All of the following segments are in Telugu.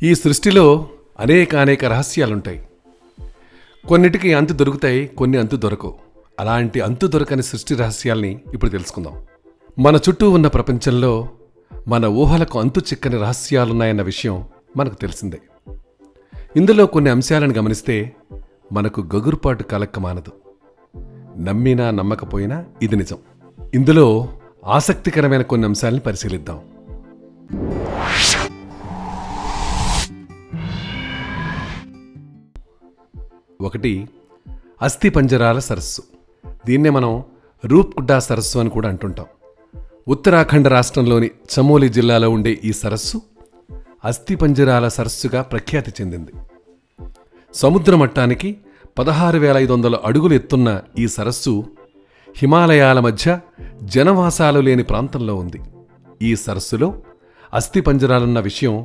ఈ సృష్టిలో అనేక రహస్యాలుంటాయి. కొన్నిటికి అంతు దొరుకుతాయి, కొన్ని అంతు దొరకవు. అలాంటి అంతు దొరకని సృష్టి రహస్యాల్ని ఇప్పుడు తెలుసుకుందాం. మన చుట్టూ ఉన్న ప్రపంచంలో మన ఊహలకు అంతు చిక్కని రహస్యాలున్నాయన్న విషయం మనకు తెలిసిందే. ఇందులో కొన్ని అంశాలను గమనిస్తే మనకు గగురుపాటు కలక్కమానదు. నమ్మినా నమ్మకపోయినా ఇది నిజం. ఇందులో ఆసక్తికరమైన కొన్ని అంశాలని పరిశీలిద్దాం. ఒకటి, అస్థిపంజరాల సరస్సు. దీన్నే మనం రూప్కుడా సరస్సు అని కూడా అంటుంటాం. ఉత్తరాఖండ్ రాష్ట్రంలోని చమోలి జిల్లాలో ఉండే ఈ సరస్సు అస్థిపంజరాల సరస్సుగా ప్రఖ్యాతి చెందింది. సముద్ర మట్టానికి 16,500 అడుగులు ఎత్తున్న ఈ సరస్సు హిమాలయాల మధ్య జనవాసాలు లేని ప్రాంతంలో ఉంది. ఈ సరస్సులో అస్థిపంజరాలున్న విషయం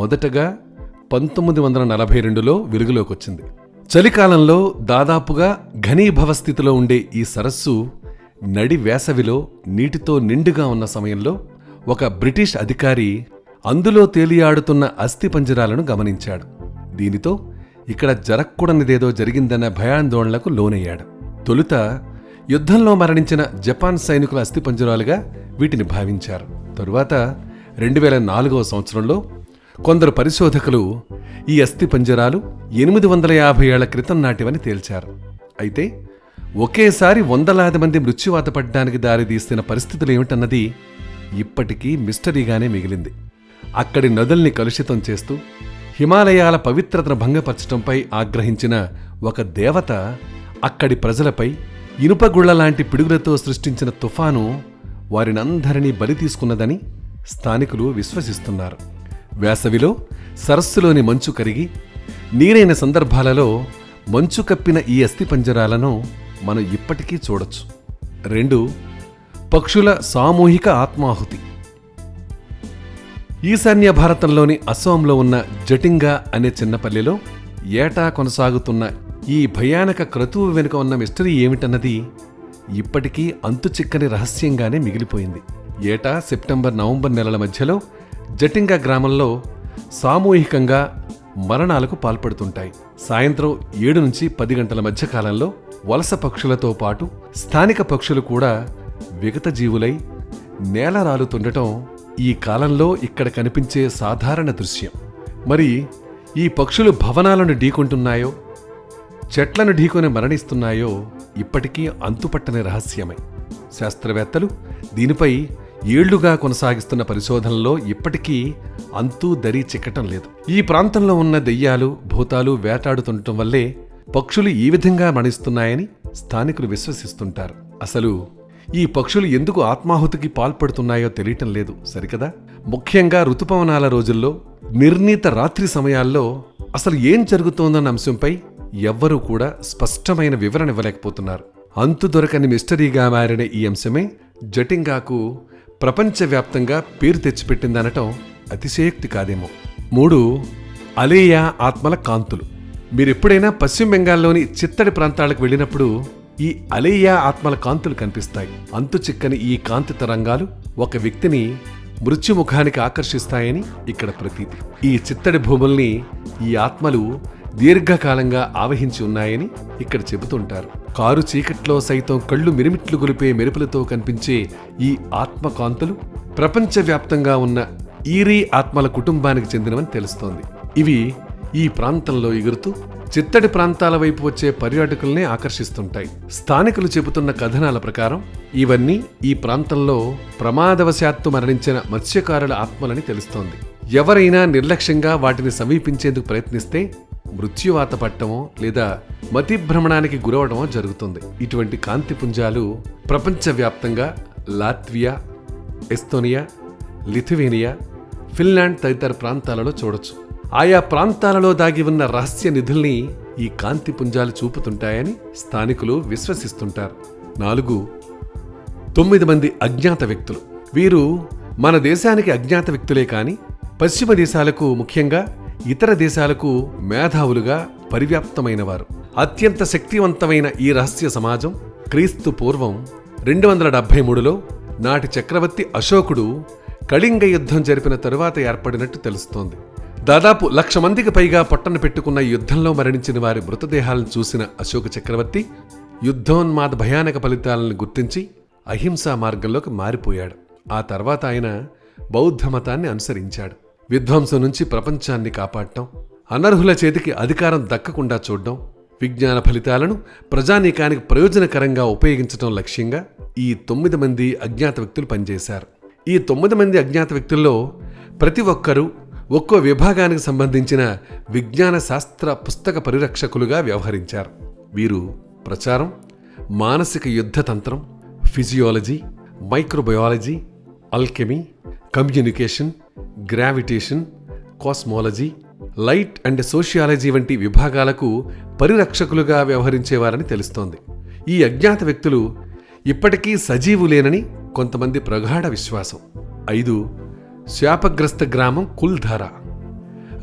మొదటగా 1942లో వెలుగులోకి వచ్చింది. చలికాలంలో దాదాపుగా ఘనీభవ స్థితిలో ఉండే ఈ సరస్సు నడి వేసవిలో నీటితో నిండుగా ఉన్న సమయంలో ఒక బ్రిటిష్ అధికారి అందులో తేలియాడుతున్న అస్థిపంజరాలను గమనించాడు. దీనితో ఇక్కడ జరగకూడనిదేదో జరిగిందన్న భయాందోళనలకు లోనయ్యాడు. తొలుత యుద్ధంలో మరణించిన జపాన్ సైనికుల అస్థిపంజరాలుగా వీటిని భావించారు. తరువాత 2004వ సంవత్సరంలో కొందరు పరిశోధకులు ఈ అస్థిపంజరాలు 850 ఏళ్ల క్రితం నాటివని తేల్చారు. అయితే ఒకేసారి వందలాది మంది మృత్యువాత పడ్డానికి దారితీసిన పరిస్థితులు ఏమిటన్నది ఇప్పటికీ మిస్టరీగానే మిగిలింది. అక్కడి నదుల్ని కలుషితం చేస్తూ హిమాలయాల పవిత్రతను భంగపరచడంపై ఆగ్రహించిన ఒక దేవత అక్కడి ప్రజలపై ఇనుపగుళ్ల లాంటి పిడుగులతో సృష్టించిన తుఫాను వారినందరినీ బలి తీసుకున్నదని స్థానికులు విశ్వసిస్తున్నారు. వేసవిలో సరస్సులోని మంచు కరిగి నీరైన సందర్భాలలో మంచు కప్పిన ఈ అస్థిపంజరాలను మనం ఇప్పటికీ చూడొచ్చు. 2, పక్షుల సామూహిక ఆత్మాహుతి. ఈశాన్య భారతంలోని అసోంలో ఉన్న జటింగా అనే చిన్నపల్లెలో ఏటా కొనసాగుతున్న ఈ భయానక క్రతువు వెనుక ఉన్న మిస్టరీ ఏమిటన్నది ఇప్పటికీ అంతుచిక్కని రహస్యంగానే మిగిలిపోయింది. ఏటా సెప్టెంబర్, నవంబర్ నెలల మధ్యలో జటింగా గ్రామంలో సామూహికంగా మరణాలకు పాల్పడుతుంటాయి. సాయంత్రం 7 నుంచి 10 గంటల మధ్య కాలంలో వలస పక్షులతో పాటు స్థానిక పక్షులు కూడా విగత జీవులై నేల రాలుతుండటం ఈ కాలంలో ఇక్కడ కనిపించే సాధారణ దృశ్యం. మరి ఈ పక్షులు భవనాలను ఢీకొంటున్నాయో, చెట్లను ఢీకొని మరణిస్తున్నాయో ఇప్పటికీ అంతుపట్టని రహస్యమే. శాస్త్రవేత్తలు దీనిపై ఏళ్లుగా కొనసాగిస్తున్న పరిశోధనలో ఇప్పటికీ అంతూ దరి చిక్కటం లేదు. ఈ ప్రాంతంలో ఉన్న దెయ్యాలు, భూతాలు వేటాడుతుండటం వల్లే పక్షులు ఈ విధంగా మరణిస్తున్నాయని స్థానికులు విశ్వసిస్తుంటారు. అసలు ఈ పక్షులు ఎందుకు ఆత్మాహుతికి పాల్పడుతున్నాయో తెలియటం లేదు సరికదా. ముఖ్యంగా ఋతుపవనాల రోజుల్లో, నిర్ణీత రాత్రి సమయాల్లో అసలు ఏం జరుగుతోందన్న అంశంపై ఎవ్వరూ కూడా స్పష్టమైన వివరణ ఇవ్వలేకపోతున్నారు. అంతు దొరకని మిస్టరీగా మారిన ఈ అంశమే జటింగాకు ప్రపంచవ్యాప్తంగా పేరు తెచ్చిపెట్టిందనటం అతిశయోక్తి కాదేమో. 3, అలేయా ఆత్మల కాంతులు. మీరెప్పుడైనా పశ్చిమ బెంగాల్లోని చిత్తడి ప్రాంతాలకు వెళ్ళినప్పుడు ఈ అలేయా ఆత్మల కాంతులు కనిపిస్తాయి. అంతు చిక్కని ఈ కాంతి తరంగాలు ఒక వ్యక్తిని మృత్యుముఖానికి ఆకర్షిస్తాయని ఇక్కడ ప్రతీతి. ఈ చిత్తడి భూముల్ని ఈ ఆత్మలు దీర్ఘకాలంగా ఆవహించి ఉన్నాయని ఇక్కడ చెబుతుంటారు. కారు చీకట్లో సైతం కళ్ళు మిరిమిట్లు గొలిపే మెరుపులతో కనిపించే ఈ ఆత్మకాంతులు ప్రపంచవ్యాప్తంగా ఉన్న ఈరీ ఆత్మల కుటుంబానికి చెందినవని తెలుస్తోంది. ఇవి ఈ ప్రాంతంలో ఎగురుతూ చిత్తడి ప్రాంతాల వైపు వచ్చే పర్యాటకుల్నే ఆకర్షిస్తుంటాయి. స్థానికులు చెబుతున్న కథనాల ప్రకారం ఇవన్నీ ఈ ప్రాంతంలో ప్రమాదవశాత్తు మరణించిన మత్స్యకారుల ఆత్మలని తెలుస్తోంది. ఎవరైనా నిర్లక్ష్యంగా వాటిని సమీపించేందుకు ప్రయత్నిస్తే మృత్యువాత పట్టమో లేదా మతిభ్రమణానికి గురవడమో జరుగుతుంది. ఇటువంటి కాంతి పుంజాలు ప్రపంచవ్యాప్తంగా లాత్వియా, ఎస్తోనియా, లిథువేనియా, ఫిన్లాండ్ తదితర ప్రాంతాలలో చూడొచ్చు. ఆయా ప్రాంతాలలో దాగి ఉన్న రహస్య నిధుల్ని ఈ కాంతి పుంజాలు చూపుతుంటాయని స్థానికులు విశ్వసిస్తుంటారు. 4, 9 మంది అజ్ఞాత వ్యక్తులు. వీరు మన దేశానికి అజ్ఞాత వ్యక్తులే కాని పశ్చిమ దేశాలకు, ముఖ్యంగా ఇతర దేశాలకు మేధావులుగా పరివ్యాప్తమైనవారు. అత్యంత శక్తివంతమైన ఈ రహస్య సమాజం క్రీస్తు పూర్వం 273లో నాటి చక్రవర్తి అశోకుడు కళింగ యుద్ధం జరిపిన తరువాత ఏర్పడినట్టు తెలుస్తోంది. దాదాపు 1,00,000 మందికి పైగా పొట్టన పెట్టుకున్న ఈ యుద్ధంలో మరణించిన వారి మృతదేహాలను చూసిన అశోక చక్రవర్తి యుద్ధోన్మాద భయానక ఫలితాలను గుర్తించి అహింసా మార్గంలోకి మారిపోయాడు. ఆ తర్వాత ఆయన బౌద్ధ మతాన్ని అనుసరించాడు. విధ్వంసం నుంచి ప్రపంచాన్ని కాపాడటం, అనర్హుల చేతికి అధికారం దక్కకుండా చూడడం, విజ్ఞాన ఫలితాలను ప్రజానీకానికి ప్రయోజనకరంగా ఉపయోగించడం లక్ష్యంగా ఈ 9 మంది అజ్ఞాత వ్యక్తులు పనిచేశారు. ఈ 9 మంది అజ్ఞాత వ్యక్తుల్లో ప్రతి ఒక్కరూ ఒక్కో విభాగానికి సంబంధించిన విజ్ఞాన శాస్త్ర పుస్తక పరిరక్షకులుగా వ్యవహరించారు. వీరు ప్రచారం, మానసిక యుద్ధతంత్రం, physiology, microbiology, alchemy, communication, gravitation, cosmology, light and sociology వంటి విభాగాలకు పరిరక్షకులుగా వ్యవహరించేవారని తెలుస్తోంది. ఈ అజ్ఞాత వ్యక్తులు ఇప్పటికీ సజీవులేనని కొంతమంది ప్రగాఢ విశ్వాసం. 5. శాపగ్రస్త గ్రామం కుల్ధారా.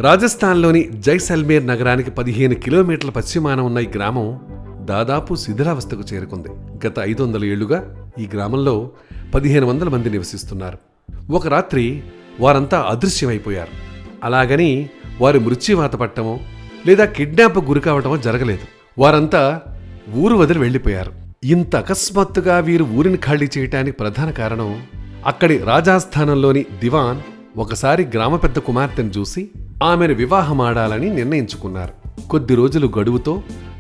రాజస్థాన్లోని జైసల్మేర్ నగరానికి 15 కిలోమీటర్ల పశ్చిమాన ఉన్న ఈ గ్రామం దాదాపు శిథిలావస్థకు చేరుకుంది. గత 500 ఏళ్లుగా ఈ గ్రామంలో 1500 మంది నివసిస్తున్నారు. ఒక రాత్రి వారంతా అదృశ్యమైపోయారు. అలాగని వారు మృత్యువాత పట్టమో లేదా కిడ్నాప్ గురికావటమో జరగలేదు. వారంతా ఊరు వదిలి వెళ్లిపోయారు. ఇంత అకస్మాత్తుగా వీరు ఊరిని ఖాళీ చేయటానికి ప్రధాన కారణం అక్కడి రాజాస్థానంలోని దివాన్ ఒకసారి గ్రామ పెద్ద కుమార్తెను చూసి ఆమెను వివాహమాడాలని నిర్ణయించుకున్నారు. కొద్ది రోజులు గడువుతో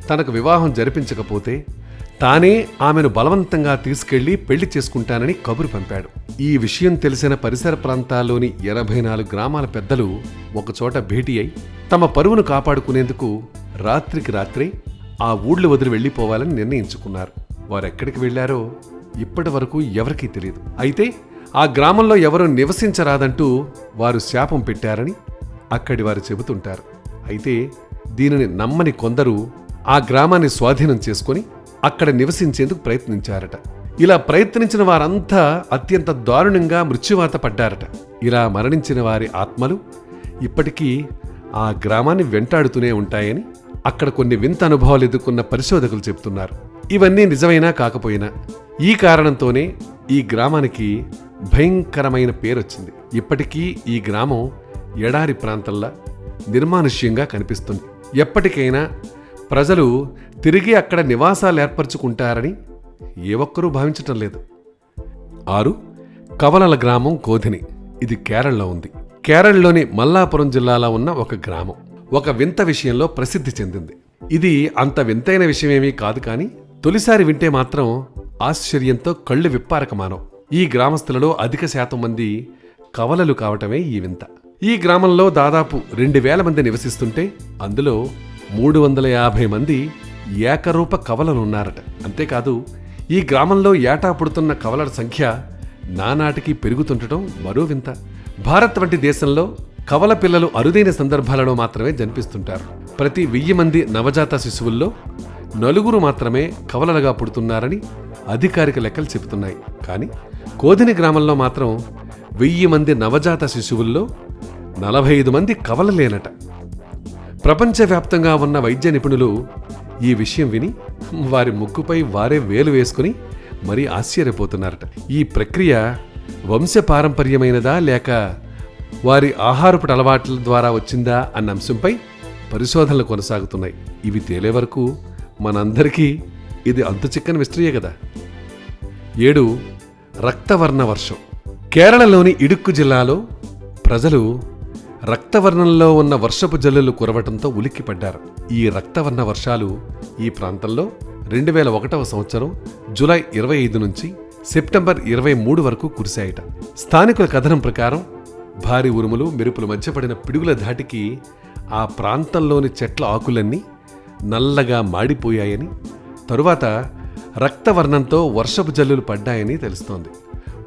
తనకు వివాహం జరిపించకపోతే తానే ఆమెను బలవంతంగా తీసుకెళ్లి పెళ్లి చేసుకుంటానని కబురు పంపాడు. ఈ విషయం తెలిసిన పరిసర ప్రాంతాల్లోని 84 గ్రామాల పెద్దలు ఒకచోట భేటీ అయి తమ పరువును కాపాడుకునేందుకు రాత్రికి రాత్రే ఆ ఊళ్ళు వదిలి వెళ్లిపోవాలని నిర్ణయించుకున్నారు. వారెక్కడికి వెళ్లారో ఇప్పటి వరకు ఎవరికీ తెలియదు. అయితే ఆ గ్రామంలో ఎవరూ నివసించరాదంటూ వారు శాపం పెట్టారని అక్కడి వారు చెబుతుంటారు. అయితే దీనిని నమ్మని కొందరు ఆ గ్రామాన్ని స్వాధీనం చేసుకుని అక్కడ నివసించేందుకు ప్రయత్నించారట. ఇలా ప్రయత్నించిన వారంతా అత్యంత దారుణంగా మృత్యువాత పడ్డారట. ఇలా మరణించిన వారి ఆత్మలు ఇప్పటికీ ఆ గ్రామాన్ని వెంటాడుతూనే ఉంటాయని అక్కడ కొన్ని వింత అనుభవాలు ఎదుర్కొన్న పరిశోధకులు చెబుతున్నారు. ఇవన్నీ నిజమైనా కాకపోయినా ఈ కారణంతోనే ఈ గ్రామానికి భయంకరమైన పేరొచ్చింది. ఇప్పటికీ ఈ గ్రామం ఎడారి ప్రాంతంలా నిర్మానుష్యంగా కనిపిస్తుంది. ఎప్పటికైనా ప్రజలు తిరిగి అక్కడ నివాసాలు ఏర్పరచుకుంటారని ఏ ఒక్కరూ భావించటం లేదు. 6. కవలల గ్రామం కోధిని. ఇది కేరళలో ఉంది. కేరళలోని మల్లాపురం జిల్లాలో ఉన్న ఒక గ్రామం ఒక వింత విషయంలో ప్రసిద్ధి చెందింది. ఇది అంత వింతైన విషయమేమీ కాదు, కానీ తొలిసారి వింటే మాత్రం ఆశ్చర్యంతో కళ్ళు విప్పారకమానవు. ఈ గ్రామస్తులలో అధిక శాతం మంది కవలలు కావటమే ఈ వింత. ఈ గ్రామంలో దాదాపు 2000 మంది నివసిస్తుంటే అందులో 350 మంది ఏకరూప కవలలున్నారట. అంతేకాదు ఈ గ్రామంలో ఏటా పుడుతున్న కవలల సంఖ్య నానాటికి పెరుగుతుండటం మరో వింత. భారత్ వంటి దేశంలో కవల పిల్లలు అరుదైన సందర్భాలలో మాత్రమే జన్మిస్తుంటారు. ప్రతి 1000 మంది నవజాత శిశువుల్లో 4 మాత్రమే కవలలుగా పుడుతున్నారని అధికారిక లెక్కలు చెబుతున్నాయి. కానీ కోధిని గ్రామంలో మాత్రం 1000 మంది నవజాత శిశువుల్లో 45 మంది కవలలేనట. ప్రపంచవ్యాప్తంగా ఉన్న వైద్య నిపుణులు ఈ విషయం విని వారి ముక్కుపై వారే వేలు వేసుకుని మరీ ఆశ్చర్యపోతున్నారట. ఈ ప్రక్రియ వంశపారంపర్యమైనదా లేక వారి ఆహారపు అలవాట్ల ద్వారా వచ్చిందా అన్న అంశంపై పరిశోధనలు కొనసాగుతున్నాయి. ఇవి తేలే వరకు మనందరికీ ఇది అంతుచిక్కని మిస్టరీయే కదా. 7. రక్తవర్ణ వర్షం. కేరళలోని ఇడుక్కు జిల్లాలో ప్రజలు రక్తవర్ణంలో ఉన్న వర్షపు జల్లులు కురవటంతో ఉలిక్కిపడ్డారు. ఈ రక్తవర్ణ వర్షాలు ఈ ప్రాంతంలో 2001వ సంవత్సరం జూలై 25 నుంచి సెప్టెంబర్ 23 వరకు కురిశాయట. స్థానికుల కథనం ప్రకారం భారీ ఉరుములు మెరుపుల మధ్య పడిన పిడుగుల ధాటికి ఆ ప్రాంతంలోని చెట్ల ఆకులన్నీ నల్లగా మాడిపోయాయని, తరువాత రక్తవర్ణంతో వర్షపు జల్లులు పడ్డాయని తెలుస్తోంది.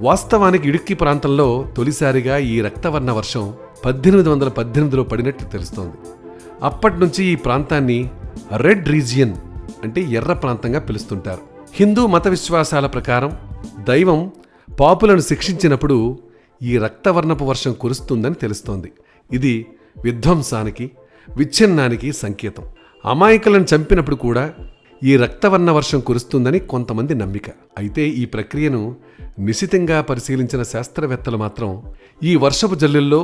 వాస్తవానికి ఇడుక్కి ప్రాంతంలో తొలిసారిగా ఈ రక్తవర్ణ వర్షం 1818లో పడినట్టు తెలుస్తోంది. అప్పటి నుంచి ఈ ప్రాంతాన్ని రెడ్ రీజియన్ అంటే ఎర్ర ప్రాంతంగా పిలుస్తుంటారు. హిందూ మత విశ్వాసాల ప్రకారం దైవం పాపులను శిక్షించినప్పుడు ఈ రక్తవర్ణపు వర్షం కురుస్తుందని తెలుస్తోంది. ఇది విధ్వంసానికి, విచ్ఛిన్నానికి సంకేతం. అమాయకులను చంపినప్పుడు కూడా ఈ రక్తవర్ణ వర్షం కురుస్తుందని కొంతమంది నమ్మిక. అయితే ఈ ప్రక్రియను నిశితంగా పరిశీలించిన శాస్త్రవేత్తలు మాత్రం ఈ వర్షపు జల్లుల్లో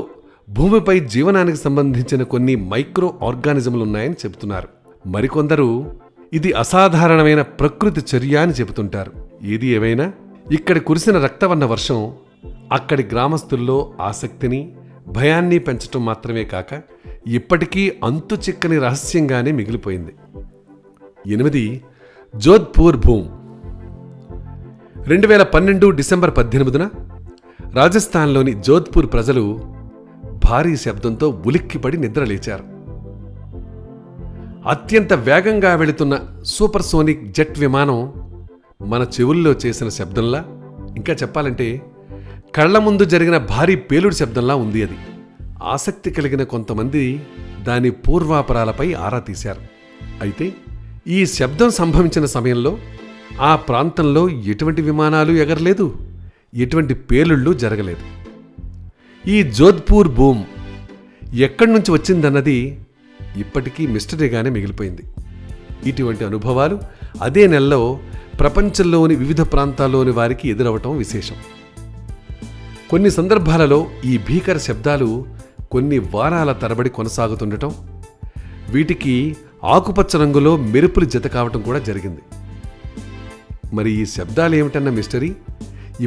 భూమిపై జీవనానికి సంబంధించిన కొన్ని మైక్రో ఆర్గానిజంలు ఉన్నాయని చెబుతున్నారు. మరికొందరు ఇది అసాధారణమైన ప్రకృతి చర్య అని చెబుతుంటారు. ఏది ఏవైనా ఇక్కడ కురిసిన రక్తవర్ణ వర్షం అక్కడి గ్రామస్తుల్లో ఆసక్తిని, భయాన్ని పెంచటం మాత్రమే కాక ఇప్పటికీ అంతు చిక్కని రహస్యంగానే మిగిలిపోయింది. 8. జోధ్పూర్ భూమ్. 2012 డిసెంబర్ 18న రాజస్థాన్లోని జోధ్పూర్ ప్రజలు భారీ శబ్దంతో ఉలిక్కిపడి నిద్రలేచారు. అత్యంత వేగంగా వెళుతున్న సూపర్సోనిక్ జెట్ విమానం మన చెవుల్లో చేసిన శబ్దంలా, ఇంకా చెప్పాలంటే కళ్ల ముందు జరిగిన భారీ పేలుడు శబ్దంలా ఉంది అది. ఆసక్తి కలిగిన కొంతమంది దాని పూర్వాపరాలపై ఆరా తీశారు. అయితే ఈ శబ్దం సంభవించిన సమయంలో ఆ ప్రాంతంలో ఎటువంటి విమానాలు ఎగరలేదు, ఎటువంటి పేలుళ్ళు జరగలేదు. ఈ జోధ్పూర్ భూమ్ ఎక్కడి నుంచి వచ్చిందన్నది ఇప్పటికీ మిస్టరీగానే మిగిలిపోయింది. ఇటువంటి అనుభవాలు అదే నెలలో ప్రపంచంలోని వివిధ ప్రాంతాల్లోని వారికి ఎదురవటం విశేషం. కొన్ని సందర్భాలలో ఈ భీకర శబ్దాలు కొన్ని వారాల తరబడి కొనసాగుతుండటం, వీటికి ఆకుపచ్చ రంగులో మెరుపులు జత కావటం కూడా జరిగింది. మరి ఈ శబ్దాలు ఏమిటన్న మిస్టరీ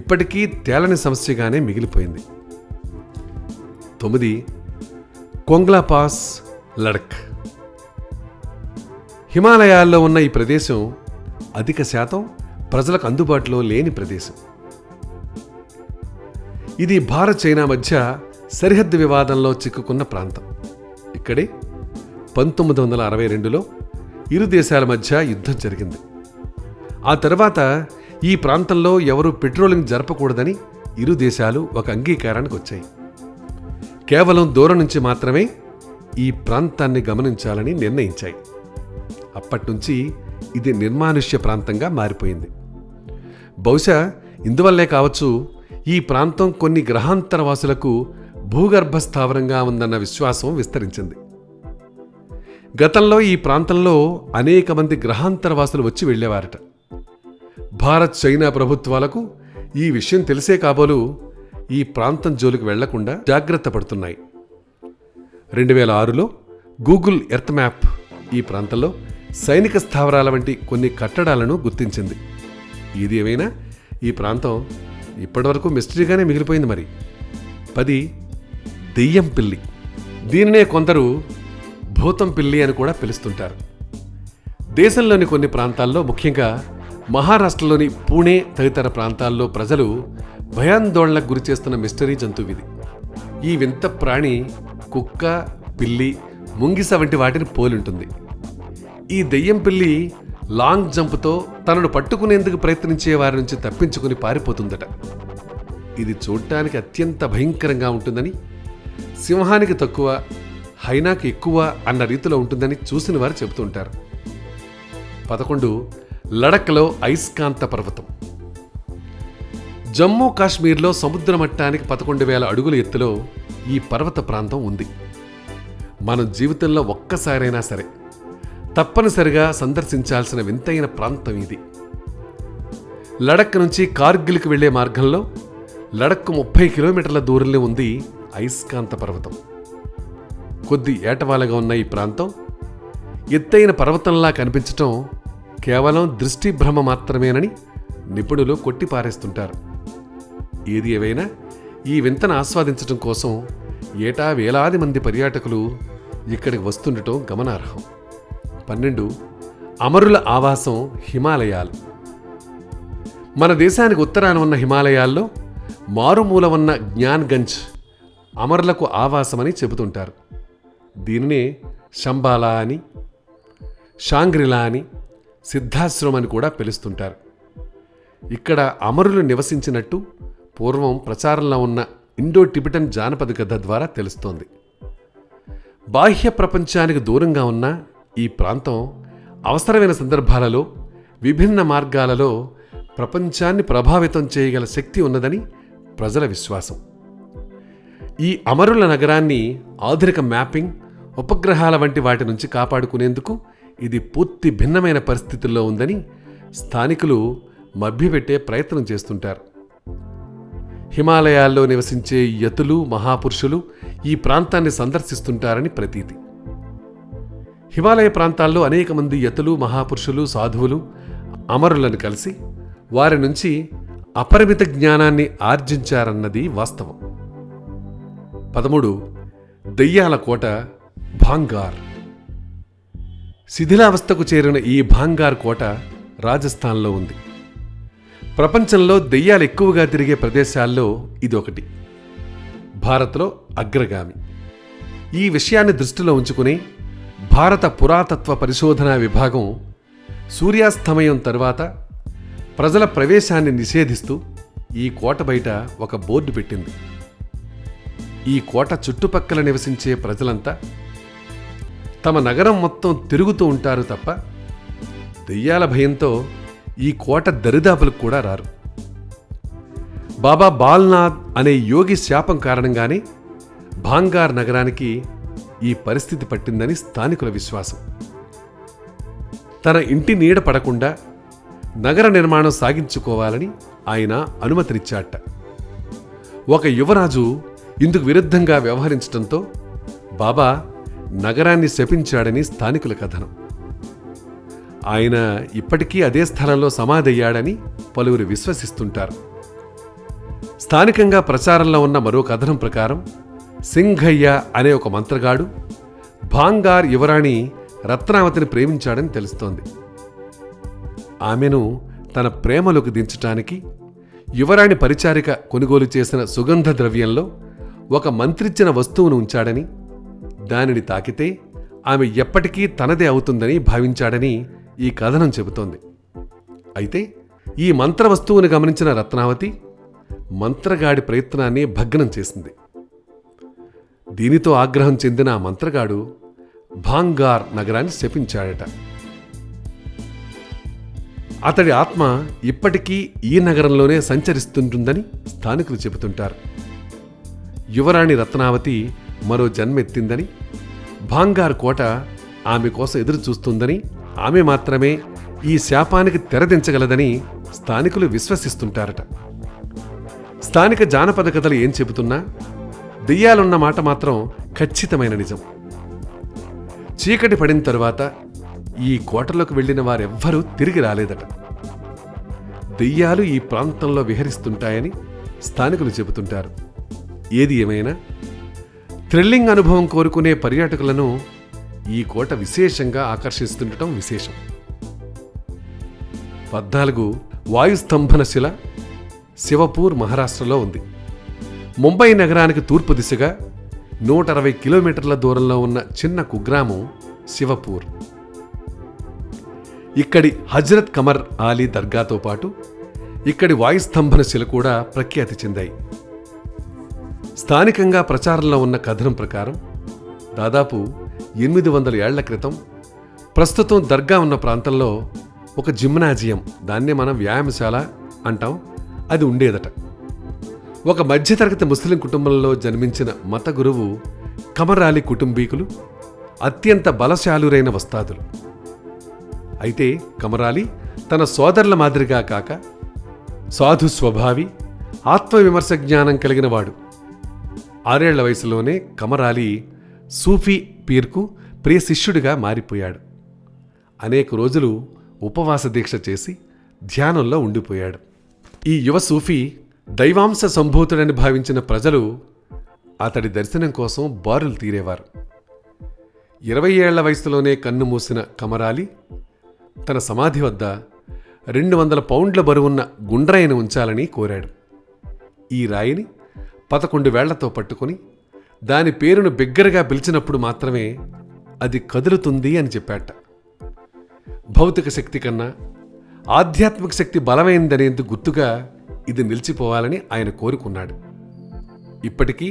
ఇప్పటికీ తేలని సమస్యగానే మిగిలిపోయింది. 9. కొంగ్లా పాస్, లడఖ్. హిమాలయాల్లో ఉన్న ఈ ప్రదేశం అధిక శాతం ప్రజలకు అందుబాటులో లేని ప్రదేశం. ఇది భారత్ చైనా మధ్య సరిహద్దు వివాదంలో చిక్కుకున్న ప్రాంతం. ఇక్కడే 1962లో ఇరు దేశాల మధ్య యుద్ధం జరిగింది. ఆ తర్వాత ఈ ప్రాంతంలో ఎవరూ పెట్రోలింగ్ జరపకూడదని ఇరు దేశాలు ఒక అంగీకారానికి వచ్చాయి. కేవలం దూరం నుంచి మాత్రమే ఈ ప్రాంతాన్ని గమనించాలని నిర్ణయించాయి. అప్పట్నుంచి ఇది నిర్మానుష్య ప్రాంతంగా మారిపోయింది. బహుశా ఇందువల్లే కావచ్చు ఈ ప్రాంతం కొన్ని గ్రహాంతరవాసులకు భూగర్భ స్థావరంగా ఉందన్న విశ్వాసం విస్తరించింది. గతంలో ఈ ప్రాంతంలో అనేక మంది గ్రహాంతరవాసులు వచ్చి వెళ్లేవారట. భారత్ చైనా ప్రభుత్వాలకు ఈ విషయం తెలిసే కాబోలు ఈ ప్రాంతం జోలికి వెళ్లకుండా జాగ్రత్త పడుతున్నాయి. 2006లో గూగుల్ ఎర్త్ మ్యాప్ ఈ ప్రాంతంలో సైనిక స్థావరాల వంటి కొన్ని కట్టడాలను గుర్తించింది. ఇది ఏమైనా ఈ ప్రాంతం ఇప్పటివరకు మిస్టరీగానే మిగిలిపోయింది. మరి 10. దెయ్యం పిల్లి. దీనినే కొందరు భూతం పిల్లి అని కూడా పిలుస్తుంటారు. దేశంలోని కొన్ని ప్రాంతాల్లో, ముఖ్యంగా మహారాష్ట్రలోని పూణే తదితర ప్రాంతాల్లో ప్రజలు భయాందోళనకు గురి చేస్తున్న మిస్టరీ జంతువిది. ఈ వింత ప్రాణి కుక్క, పిల్లి, ముంగిస వంటి వాటిని పోలింటుంది. ఈ దెయ్యం పిల్లి లాంగ్ జంప్తో తనను పట్టుకునేందుకు ప్రయత్నించే వారి నుంచి తప్పించుకుని పారిపోతుందట. ఇది చూడటానికి అత్యంత భయంకరంగా ఉంటుందని, సింహానికి తక్కువ హైనాకి ఎక్కువ అన్న రీతిలో ఉంటుందని చూసిన వారు చెబుతుంటారు. 11. లడఖ్లో అయస్కాంత పర్వతం. జమ్మూ కాశ్మీర్లో సముద్ర మట్టానికి 11,000 అడుగుల ఎత్తులో ఈ పర్వత ప్రాంతం ఉంది. మన జీవితంలో ఒక్కసారైనా సరే తప్పనిసరిగా సందర్శించాల్సిన వింతైన ప్రాంతం ఇది. లడఖ్ నుంచి కార్గిల్కి వెళ్లే మార్గంలో లడఖ్కు 30 కిలోమీటర్ల దూరంలో ఉంది అయస్కాంత పర్వతం. కొద్ది ఏటవాలుగా ఉన్న ఈ ప్రాంతం ఎత్తైన పర్వతంలా కనిపించటం కేవలం దృష్టి భ్రమ మాత్రమేనని నిపుణులు కొట్టిపారేస్తుంటారు. ఏది ఏవైనా ఈ వింతను ఆస్వాదించడం కోసం ఏటా వేలాది మంది పర్యాటకులు ఇక్కడికి వస్తుండటం గమనార్హం. 12. అమరుల ఆవాసం, హిమాలయాలు. మన దేశానికి ఉత్తరాన ఉన్న హిమాలయాల్లో మారుమూల ఉన్న జ్ఞాన్గంజ్ అమరులకు ఆవాసమని చెబుతుంటారు. దీనినే శంబాలా అని, షాంగ్రిలా అని, సిద్ధాశ్రమం అని కూడా పిలుస్తుంటారు. ఇక్కడ అమరులు నివసించినట్టు పూర్వం ప్రచారంలో ఉన్న ఇండో టిబెటన్ జానపద కథ ద్వారా తెలుస్తోంది. బాహ్య ప్రపంచానికి దూరంగా ఉన్న ఈ ప్రాంతం అవసరమైన సందర్భాలలో విభిన్న మార్గాలలో ప్రపంచాన్ని ప్రభావితం చేయగల శక్తి ఉన్నదని ప్రజల విశ్వాసం. ఈ అమరుల నగరాన్ని ఆధునిక మ్యాపింగ్, ఉపగ్రహాల వంటి వాటి నుంచి కాపాడుకునేందుకు ఇది పూర్తి భిన్నమైన పరిస్థితుల్లో ఉందని స్థానికులు మభ్యపెట్టే ప్రయత్నం చేస్తుంటారు. హిమాలయాల్లో నివసించే యతులు, మహాపురుషులు ఈ ప్రాంతాన్ని సందర్శిస్తుంటారని ప్రతీతి. హిమాలయ ప్రాంతాల్లో అనేక మంది యతులు, మహాపురుషులు, సాధువులు, అమరులను కలిసి వారి నుంచి అపరిమిత జ్ఞానాన్ని ఆర్జించారన్నది వాస్తవం. 13. దెయ్యాల కోట భాంగార్. శిథిలావస్థకు చేరిన ఈ భాంగార్ కోట రాజస్థాన్లో ఉంది. ప్రపంచంలో దెయ్యాలు ఎక్కువగా తిరిగే ప్రదేశాల్లో ఇదొకటి. భారత్లో అగ్రగామి. ఈ విషయాన్ని దృష్టిలో ఉంచుకుని భారత పురాతత్వ పరిశోధనా విభాగం సూర్యాస్తమయం తరువాత ప్రజల ప్రవేశాన్ని నిషేధిస్తూ ఈ కోట బయట ఒక బోర్డు పెట్టింది. ఈ కోట చుట్టుపక్కల నివసించే ప్రజలంతా తమ నగరం మొత్తం తిరుగుతూ ఉంటారు తప్ప దెయ్యాల భయంతో ఈ కోట దరిదాపులకు కూడా రారు. బాబా బాల్నాథ్ అనే యోగి శాపం కారణంగానే భాంగార్ నగరానికి ఈ పరిస్థితి పట్టిందని స్థానికుల విశ్వాసం. తన ఇంటి నీడ పడకుండా నగర నిర్మాణం సాగించుకోవాలని ఆయన అనుమతినిచ్చాట. ఒక యువరాజు ఇందుకు విరుద్ధంగా వ్యవహరించడంతో బాబా నగరాన్ని శపించాడని స్థానికుల కథనం. ఆయన ఇప్పటికీ అదే స్థలంలో సమాధయ్యాడని పలువురు విశ్వసిస్తుంటారు. స్థానికంగా ప్రచారంలో ఉన్న మరో కథనం ప్రకారం సింఘయ్య అనే ఒక మంత్రగాడు భాంగార్ యువరాణి రత్నావతిని ప్రేమించాడని తెలుస్తోంది. ఆమెను తన ప్రేమలోకి దించటానికి యువరాణి పరిచారిక కొనుగోలు చేసిన సుగంధ ద్రవ్యంలో ఒక మంత్రిచ్చిన వస్తువును ఉంచాడని, దానిని తాకితే ఆమె ఎప్పటికీ తనదే అవుతుందని భావించాడని ఈ కథనం చెబుతోంది. అయితే ఈ మంత్ర వస్తువును గమనించిన రత్నావతి మంత్రగాడి ప్రయత్నాన్ని భగ్నం చేసింది. దీనితో ఆగ్రహం చెందిన ఆ మంత్రగాడు భాంగార్ నగరాన్ని శపించాడట. అతడి ఆత్మ ఇప్పటికీ ఈ నగరంలోనే సంచరిస్తుంటుందని స్థానికులు చెబుతుంటారు. యువరాణి రత్నావతి మరో జన్మెత్తిందని, భాంగార్ కోట ఆమె కోసం ఎదురు చూస్తుందని, ఆమె మాత్రమే ఈ శాపానికి తెరదించగలదని స్థానికులు విశ్వసిస్తుంటారట. స్థానిక జానపద కథలు ఏం చెబుతున్నా దెయ్యాలున్న మాట మాత్రం ఖచ్చితమైన నిజం. చీకటి పడిన తరువాత ఈ కోటలోకి వెళ్లిన వారెవ్వరూ తిరిగి రాలేదట. దెయ్యాలు ఈ ప్రాంతంలో విహరిస్తుంటాయని స్థానికులు చెబుతుంటారు. ఏది ఏమైనా థ్రిల్లింగ్ అనుభవం కోరుకునే పర్యాటకులను ఈ కోట విశేషంగా ఆకర్షిస్తుండటం విశేషం. 14. వాయుస్తంభన శిల శివపూర్ మహారాష్ట్రలో ఉంది. ముంబై నగరానికి తూర్పు దిశగా 160 కిలోమీటర్ల దూరంలో ఉన్న చిన్న కుగ్రామం శివపూర్. ఇక్కడి హజ్రత్ కమర్ ఆలీ దర్గాతో పాటు ఇక్కడి వాయుస్తంభన శిల కూడా ప్రఖ్యాతి చెందాయి. స్థానికంగా ప్రచారంలో ఉన్న కథనం ప్రకారం దాదాపు 800 ఏళ్ల క్రితం ప్రస్తుతం దర్గా ఉన్న ప్రాంతంలో ఒక జిమ్నాజియం, దాన్నే మనం వ్యాయామశాల అంటాం, అది ఉండేదట. ఒక మధ్యతరగతి ముస్లిం కుటుంబంలో జన్మించిన మత గురువు కమర్ ఆలీ కుటుంబీకులు అత్యంత బలశాలురైన వస్తాదులు. అయితే కమర్ ఆలీ తన సోదరుల మాదిరిగా కాక సాధు స్వభావి, ఆత్మవిమర్శ జ్ఞానం కలిగినవాడు. 6 ఏళ్ల వయసులోనే కమర్ ఆలీ సూఫీ పీర్కు ప్రియ శిష్యుడిగా మారిపోయాడు. అనేక రోజులు ఉపవాస దీక్ష చేసి ధ్యానంలో ఉండిపోయాడు. ఈ యువ సూఫీ దైవాంశ సంభూతుడని భావించిన ప్రజలు అతడి దర్శనం కోసం బారులు తీరేవారు. 20 ఏళ్ల వయసులోనే కన్ను మూసిన కమర్ ఆలీ తన సమాధి వద్ద 200 పౌండ్ల బరువున్న గుండ్రాయిని ఉంచాలని కోరాడు. ఈ రాయిని 11 వేళ్లతో పట్టుకుని దాని పేరును బిగ్గరగా పిలిచినప్పుడు మాత్రమే అది కదులుతుంది అని చెప్పాట. భౌతిక శక్తి కన్నా ఆధ్యాత్మిక శక్తి బలమైందనేందుకు గుర్తుగా ఇది నిలిచిపోవాలని ఆయన కోరుకున్నాడు. ఇప్పటికీ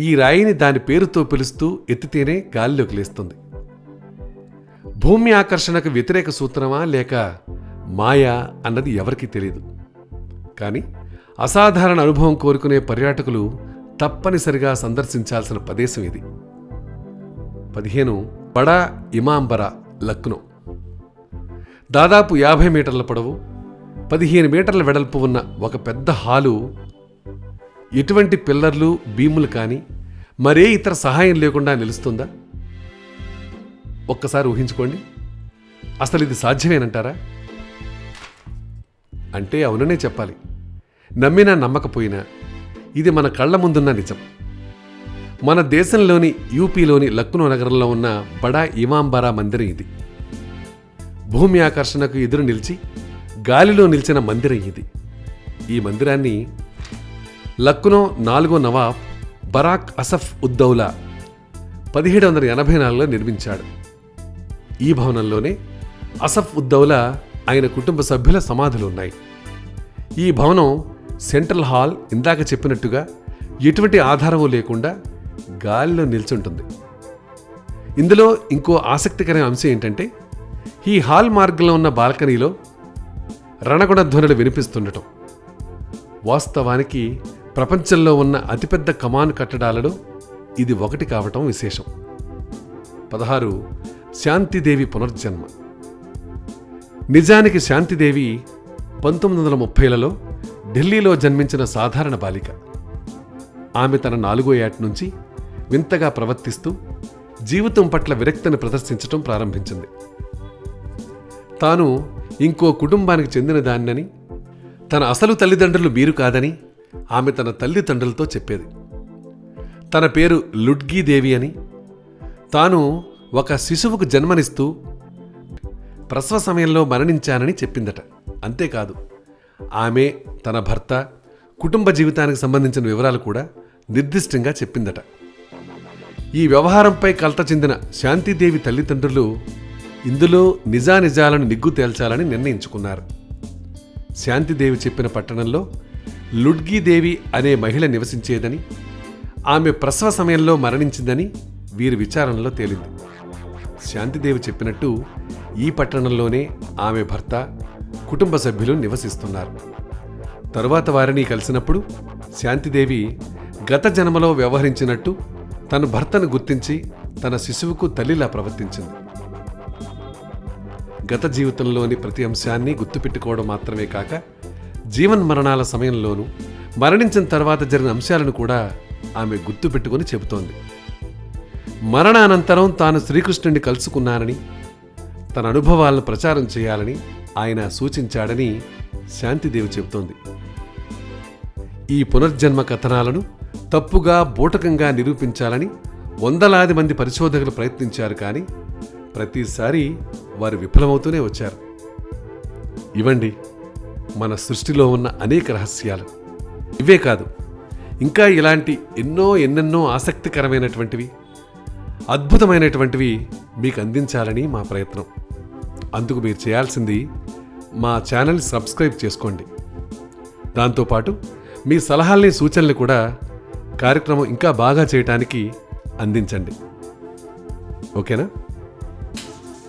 ఈ రాయిని దాని పేరుతో పిలుస్తూ ఎత్తితేనే గాలిలోకి లేస్తుంది. భూమి ఆకర్షణకు వ్యతిరేక సూత్రమా లేక మాయా అన్నది ఎవరికీ తెలియదు. కానీ అసాధారణ అనుభవం కోరుకునే పర్యాటకులు తప్పనిసరిగా సందర్శించాల్సిన ప్రదేశం ఇది. 15. బడా ఇమాంబరా, లక్నో. దాదాపు 50 మీటర్ల పొడవు, 15 మీటర్ల వెడల్పు ఉన్న ఒక పెద్ద హాలు, ఎటువంటి పిల్లర్లు, బీములు కానీ మరే ఇతర సహాయం లేకుండా నిలుస్తుందా? ఒక్కసారి ఊహించుకోండి. అసలు ఇది సాధ్యమేనంటారా? అంటే అవుననే చెప్పాలి. నమ్మినా నమ్మకపోయినా ఇది మన కళ్ల ముందున్న నిజం. మన దేశంలోని యూపీలోని లక్నో నగరంలో ఉన్న బడా ఇమాంబారా మందిరం ఇది. భూమి ఆకర్షణకు ఎదురు నిలిచి గాలిలో నిలిచిన మందిరం ఇది. ఈ మందిరాన్ని లక్నో 4వ నవాబ్ బరాక్ అసఫ్ ఉద్దౌలా 1784లో నిర్మించాడు. ఈ భవనంలోనే అసఫ్ ఉద్దౌలా ఆయన కుటుంబ సభ్యుల సమాధులు ఉన్నాయి. ఈ భవనం సెంట్రల్ హాల్ ఇందాక చెప్పినట్టుగా ఎటువంటి ఆధారము లేకుండా గాలిలో నిల్చుంటుంది. ఇందులో ఇంకో ఆసక్తికరమైన అంశం ఏంటంటే, ఈ హాల్ మార్గంలో ఉన్న బాల్కనీలో రణగుణ ధ్వనులు వినిపిస్తుండటం. వాస్తవానికి ప్రపంచంలో ఉన్న అతిపెద్ద కమాన్ కట్టడాలలో ఇది ఒకటి కావటం విశేషం. 16 శాంతిదేవి పునర్జన్మ. నిజానికి శాంతిదేవి 1930లలో ఢిల్లీలో జన్మించిన సాధారణ బాలిక. ఆమె తన 4వ ఏట నుంచి వింతగా ప్రవర్తిస్తూ జీవితం పట్ల విరక్తిని ప్రదర్శించటం ప్రారంభించింది. తాను ఇంకో కుటుంబానికి చెందిన దాన్నని, తన అసలు తల్లిదండ్రులు వీరు కాదని ఆమె తన తల్లిదండ్రులతో చెప్పేది. తన పేరు లుడ్గీదేవి అని, తాను ఒక శిశువుకు జన్మనిస్తూ ప్రసవ సమయంలో మరణించానని చెప్పిందట. అంతేకాదు, ఆమె తన భర్త కుటుంబ జీవితానికి సంబంధించిన వివరాలు కూడా నిర్దిష్టంగా చెప్పిందట. ఈ వ్యవహారంపై కలత చెందిన శాంతిదేవి తల్లిదండ్రులు ఇందులో నిజానిజాలను నిగ్గు తేల్చాలని నిర్ణయించుకున్నారు. శాంతిదేవి చెప్పిన పట్టణంలో లుడ్గీదేవి అనే మహిళ నివసించేదని, ఆమె ప్రసవ సమయంలో మరణించిందని వీరి విచారణలో తేలింది. శాంతిదేవి చెప్పినట్టు ఈ పట్టణంలోనే ఆమె భర్త కుటుంబ సభ్యులు నివసిస్తున్నారు. తరువాత వారిని కలిసినప్పుడు శాంతిదేవి గత జన్మలో వ్యవహరించినట్టు తన భర్తను గుర్తించి తన శిశువుకు తల్లిలా ప్రవర్తించింది. గత జీవితంలోని ప్రతి అంశాన్ని గుర్తుపెట్టుకోవడం మాత్రమే కాక, జీవన్మరణాల సమయంలోనూ మరణించిన తర్వాత జరిగిన అంశాలను కూడా ఆమె గుర్తుపెట్టుకుని చెబుతోంది. మరణానంతరం తాను శ్రీకృష్ణుడిని కలుసుకున్నానని, తన అనుభవాలను ప్రచారం చేయాలని ఆయన సూచించాడని శాంతిదేవి చెబుతోంది. ఈ పునర్జన్మ కథనాలను తప్పుగా బూటకంగా నిరూపించాలని వందలాది మంది పరిశోధకులు ప్రయత్నించారు. కానీ ప్రతిసారి వారు విఫలమవుతూనే వచ్చారు. ఇవండి మన సృష్టిలో ఉన్న అనేక రహస్యాలు. ఇవే కాదు, ఇంకా ఇలాంటి ఎన్నెన్నో ఆసక్తికరమైనటువంటివి, అద్భుతమైనటువంటివి మీకు అందించాలని మా ప్రయత్నం. అందుకు మీరు చేయాల్సింది మా ఛానల్ సబ్స్క్రైబ్ చేసుకోండి. దాంతోపాటు మీ సలహాల్ని సూచనలు కూడా కార్యక్రమం ఇంకా బాగా చేయటానికి అందించండి. ఓకేనా?